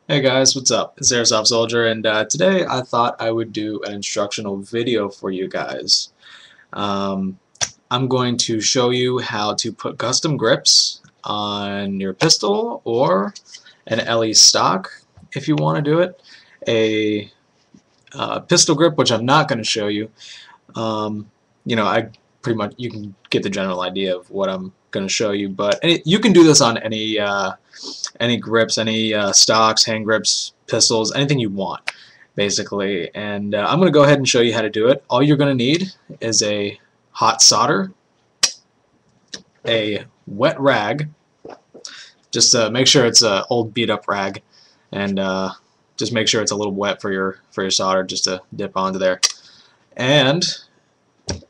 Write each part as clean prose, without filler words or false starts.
Hey guys, what's up? It's Airsoft Soldier, and today I thought I would do an instructional video for you guys. Um, I'm going to show you how to put custom grips on your pistol or an LE stock if you want to do it. A pistol grip, which I'm not going to show you. Um, I pretty much you can get the general idea of what I'm going to show you, but you can do this on any grips, any stocks, hand grips, pistols, anything you want, basically. And I'm going to go ahead and show you how to do it. All you're going to need is a hot solder, a wet rag, just make sure it's an old beat up rag, and just make sure it's a little wet for your solder, just to dip onto there, and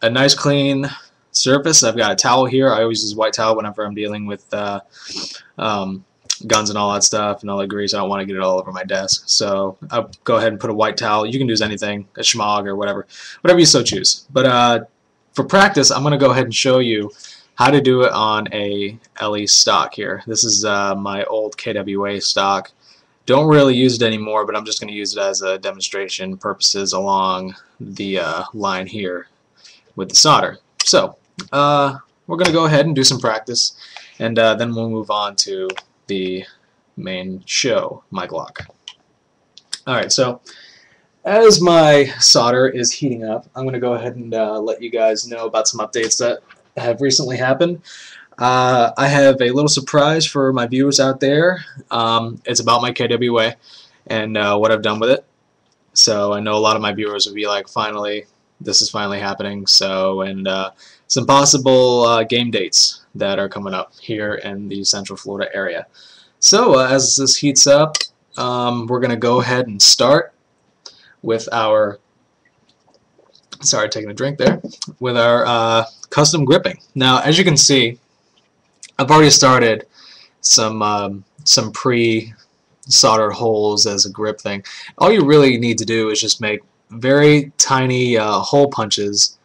a nice clean surface. I've got a towel here. I always use white towel whenever I'm dealing with guns and all that stuff and all the grease. I don't want to get it all over my desk, so I'll go ahead and put a white towel. You can use anything, a schmog or whatever you so choose. But for practice, I'm going to go ahead and show you how to do it on a LE stock here. This is my old KWA stock. Don't really use it anymore, but I'm just going to use it as a demonstration purposes along the line here with the solder. So we're going to go ahead and do some practice, and then we'll move on to the main show, my Glock. Alright, so as my solder is heating up, I'm going to go ahead and let you guys know about some updates that have recently happened. I have a little surprise for my viewers out there. It's about my KWA and what I've done with it. So I know a lot of my viewers will be like, finally, this is finally happening. So, and some possible game dates that are coming up here in the Central Florida area. So as this heats up, we're going to go ahead and start with our, sorry, taking a drink there, with our custom gripping. Now, as you can see, I've already started some pre-soldered holes as a grip thing. All you really need to do is just make very tiny hole punches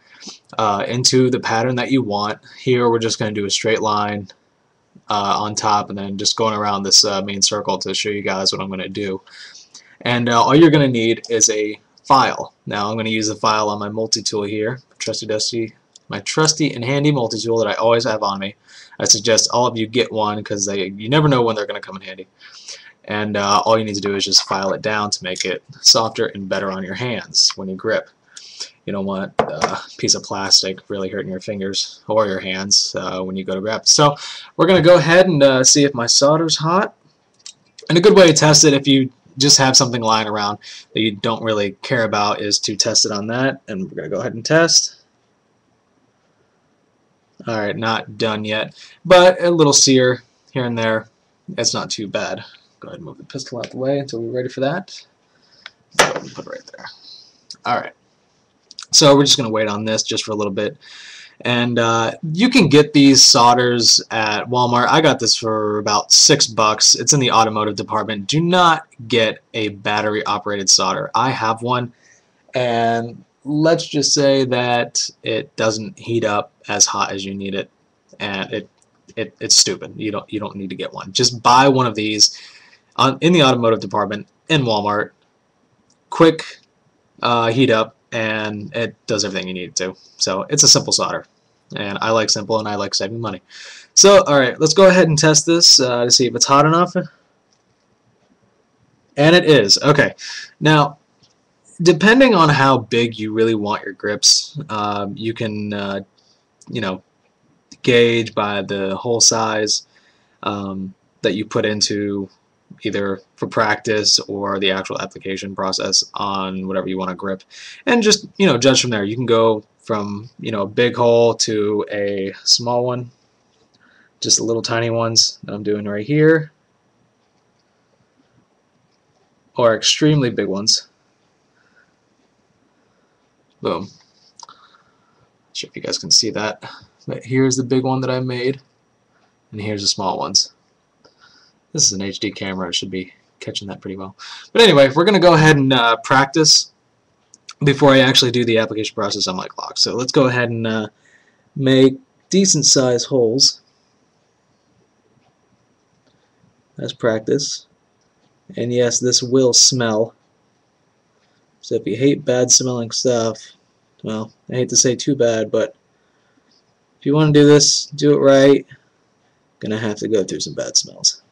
into the pattern that you want. Here we're just going to do a straight line on top and then just going around this main circle to show you guys what I'm going to do. And all you're going to need is a file. Now I'm going to use the file on my multi-tool here, my trusty and handy multi-tool that I always have on me. I suggest all of you get one because you never know when they're going to come in handy. And all you need to do is just file it down to make it softer and better on your hands when you grip. You don't want a piece of plastic really hurting your fingers or your hands when you go to grab. So we're going to go ahead and see if my solder's hot. And a good way to test it, if you just have something lying around that you don't really care about, is to test it on that. And we're going to go ahead and test. Alright, not done yet, but a little sear here and there. It's not too bad. Go ahead and move the pistol out the way until we're ready for that. Go ahead and put it right there. Alright, so we're just going to wait on this just for a little bit. And you can get these solders at Walmart. I got this for about $6. It's in the automotive department. Do not get a battery operated solder. I have one, and let's just say that it doesn't heat up as hot as you need it, and it's stupid. You don't need to get one. Just buy one of these in the automotive department in Walmart. Quick heat up, and it does everything you need it to. So it's a simple solder, and I like simple, and I like saving money. So alright, let's go ahead and test this to see if it's hot enough. And it is. Okay, now depending on how big you really want your grips, you can gauge by the hole size that you put into either for practice or the actual application process on whatever you want to grip, and just judge from there. You can go from a big hole to a small one, just the little tiny ones that I'm doing right here, or extremely big ones. Boom. Not sure if you guys can see that, but here's the big one that I made, and here's the small ones. This is an HD camera. It should be catching that pretty well. But anyway, we're going to go ahead and practice before I actually do the application process on my Glock. So let's go ahead and make decent size holes as practice. And yes, this will smell. So if you hate bad smelling stuff, well, I hate to say too bad, but if you want to do this, do it right. Gonna have to go through some bad smells.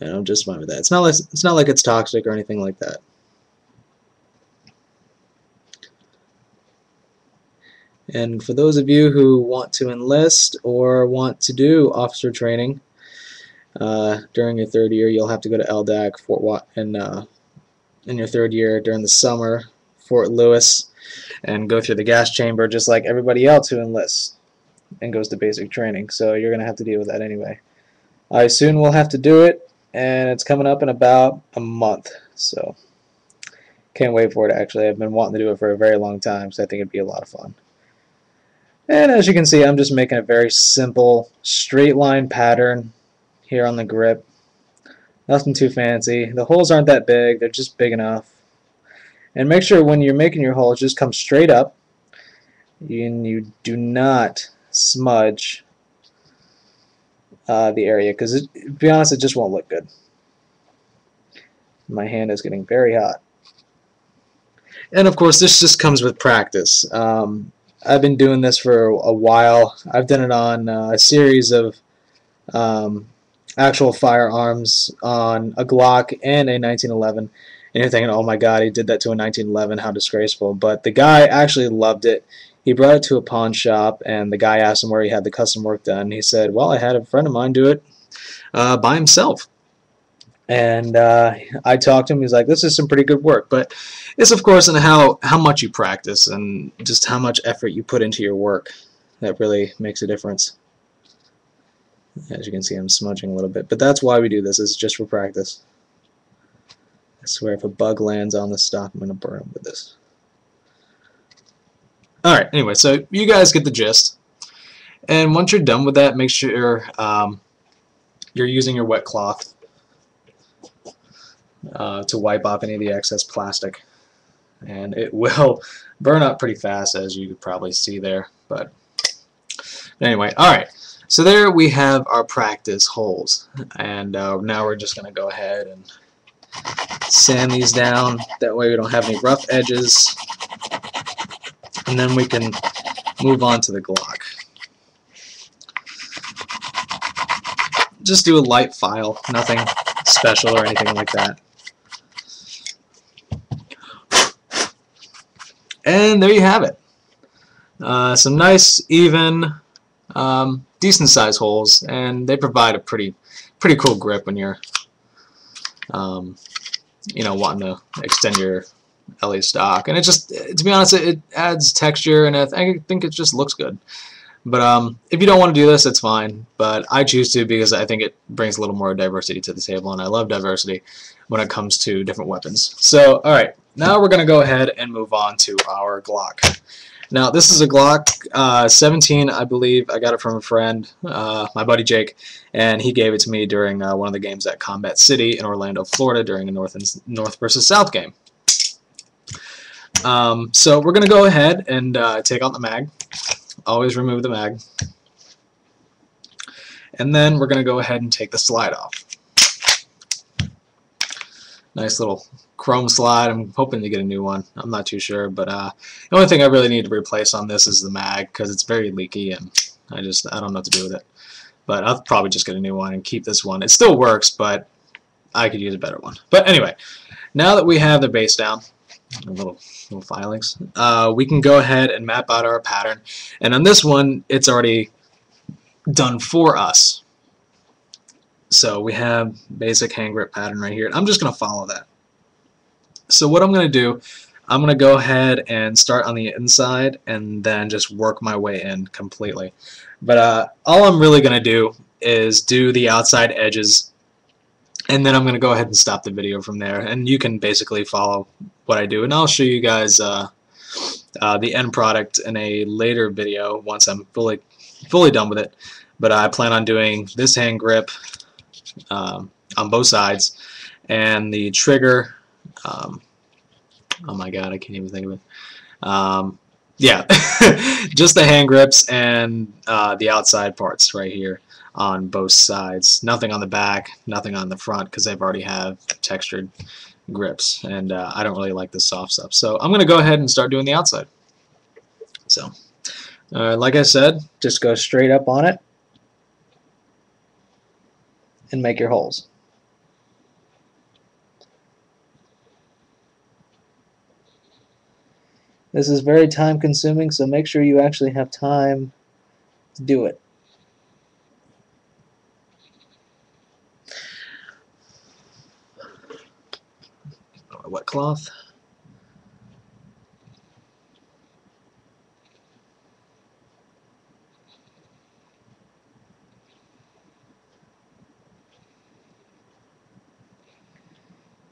And I'm just fine with that. It's not like it's toxic or anything like that. And for those of you who want to enlist or want to do officer training during your third year, you'll have to go to LDAC in your third year during the summer, Fort Lewis, and go through the gas chamber just like everybody else who enlists and goes to basic training. So you're going to have to deal with that anyway. I soon will have to do it, and it's coming up in about a month. So can't wait for it, actually. I've been wanting to do it for a very long time, so I think it'd be a lot of fun. And as you can see, I'm just making a very simple straight line pattern here on the grip. Nothing too fancy. The holes aren't that big, they're just big enough. And make sure when you're making your holes, just come straight up. You do not smudge the area, because to be honest, it just won't look good. My hand is getting very hot. And of course, this just comes with practice. I've been doing this for a while. I've done it on a series of actual firearms on a Glock and a 1911. And you're thinking, oh my god, he did that to a 1911, how disgraceful. But the guy actually loved it. He brought it to a pawn shop, and the guy asked him where he had the custom work done. He said, well, I had a friend of mine do it by himself. And I talked to him. He's like, this is some pretty good work. But it's, of course, in how much you practice and just how much effort you put into your work that really makes a difference. As you can see, I'm smudging a little bit. But that's why we do this. It's just for practice. I swear, if a bug lands on the stock, I'm going to burn him with this. Alright, anyway, so you guys get the gist. And once you're done with that, make sure you're using your wet cloth to wipe off any of the excess plastic. And it will burn up pretty fast, as you could probably see there. But anyway, alright. So there we have our practice holes. And now we're just going to go ahead and sand these down. That way we don't have any rough edges. And then we can move on to the Glock. Just do a light file, nothing special or anything like that. And there you have it. Some nice, even, decent sized holes, and they provide a pretty cool grip when you're you know, wanting to extend your LA stock. And it just, to be honest, it adds texture, and I think it just looks good. But if you don't want to do this, it's fine. But I choose to because I think it brings a little more diversity to the table, and I love diversity when it comes to different weapons. So, alright, now we're going to go ahead and move on to our Glock. Now, this is a Glock 17, I believe. I got it from a friend, my buddy Jake, and he gave it to me during one of the games at Combat City in Orlando, Florida, during a North versus South game. So we're going to go ahead and take out the mag. Always remove the mag. And then we're going to go ahead and take the slide off. Nice little chrome slide. I'm hoping to get a new one. I'm not too sure, but the only thing I really need to replace on this is the mag, because it's very leaky and I don't know what to do with it. But I'll probably just get a new one and keep this one. It still works, but I could use a better one. But anyway, now that we have the base down, little filings, we can go ahead and map out our pattern. And on this one, it's already done for us. So we have basic hand grip pattern right here. I'm just going to follow that. So what I'm going to do, I'm going to go ahead and start on the inside and then just work my way in completely. But all I'm really going to do is do the outside edges, and then I'm going to go ahead and stop the video from there. And you can basically follow what I do, and I'll show you guys the end product in a later video once I'm fully done with it. But I plan on doing this hand grip on both sides, and the trigger, oh my god, I can't even think of it. Yeah, just the hand grips and the outside parts right here on both sides. Nothing on the back, nothing on the front, because they've already have textured grips, and I don't really like this soft stuff. So I'm going to go ahead and start doing the outside. So like I said, just go straight up on it and make your holes. This is very time consuming, so make sure you actually have time to do it. A wet cloth.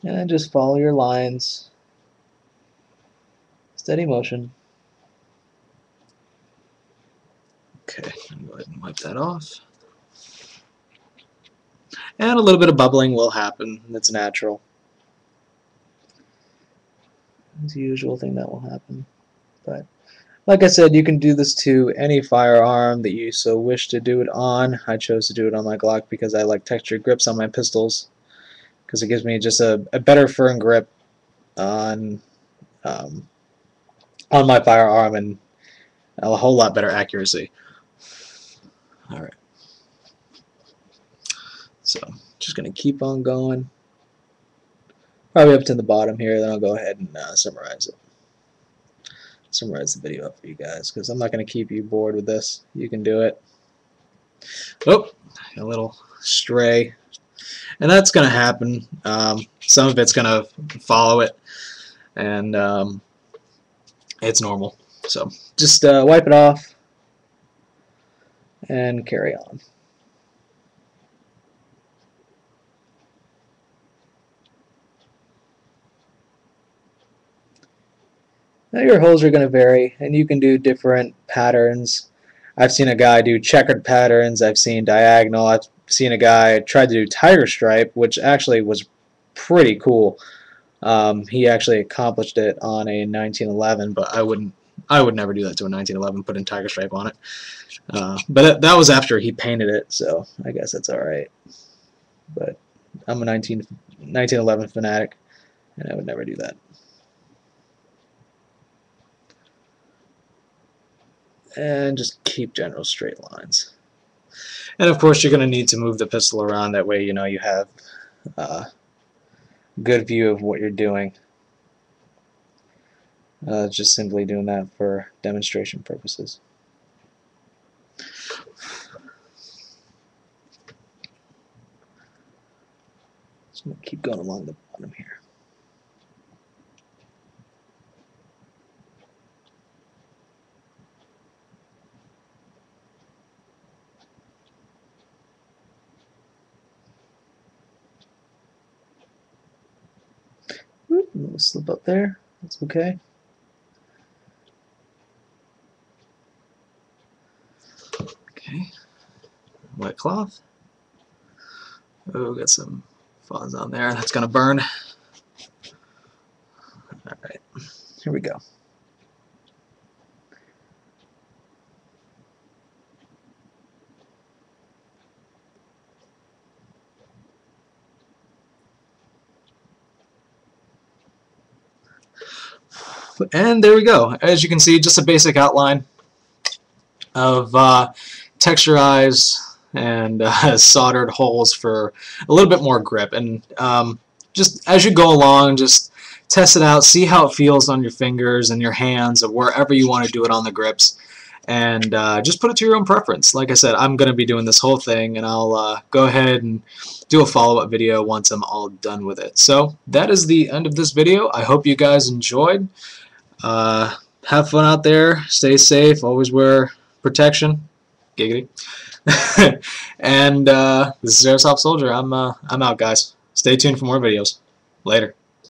And just follow your lines. Steady motion. Okay, go ahead and wipe that off. And a little bit of bubbling will happen. That's natural. It's the usual thing that will happen. But like I said, you can do this to any firearm that you so wish to do it on. I chose to do it on my Glock because I like textured grips on my pistols, because it gives me just a better firm grip on my firearm and a whole lot better accuracy. Alright. So, just going to keep on going. Probably up to the bottom here, then I'll go ahead and summarize it. Summarize the video up for you guys, because I'm not going to keep you bored with this. You can do it. Oh, a little stray. And that's going to happen. Some of it's going to follow it, and it's normal. So just wipe it off and carry on. Now your holes are going to vary, and you can do different patterns. I've seen a guy do checkered patterns. I've seen diagonal. I've seen a guy try to do tiger stripe, which actually was pretty cool. He actually accomplished it on a 1911, but I would never do that to a 1911. Put in tiger stripe on it. But that was after he painted it, so I guess that's all right. But I'm a 1911 fanatic, and I would never do that. And just keep general straight lines. And of course you're going to need to move the pistol around, that way you know you have a good view of what you're doing. Just simply doing that for demonstration purposes. So I'm going to keep going along the bottom here. A little slip up there. That's okay. Okay. Wet cloth. Oh, got some fuzz on there. That's gonna burn. All right. Here we go. And there we go. As you can see, just a basic outline of texturized and soldered holes for a little bit more grip. And just as you go along, just test it out, see how it feels on your fingers and your hands, or wherever you want to do it on the grips. And just put it to your own preference. Like I said, I'm going to be doing this whole thing, and I'll go ahead and do a follow-up video once I'm all done with it. So that is the end of this video. I hope you guys enjoyed. Have fun out there. Stay safe. Always wear protection. Giggity. And this is Airsoft Soldier. I'm out, guys. Stay tuned for more videos. Later.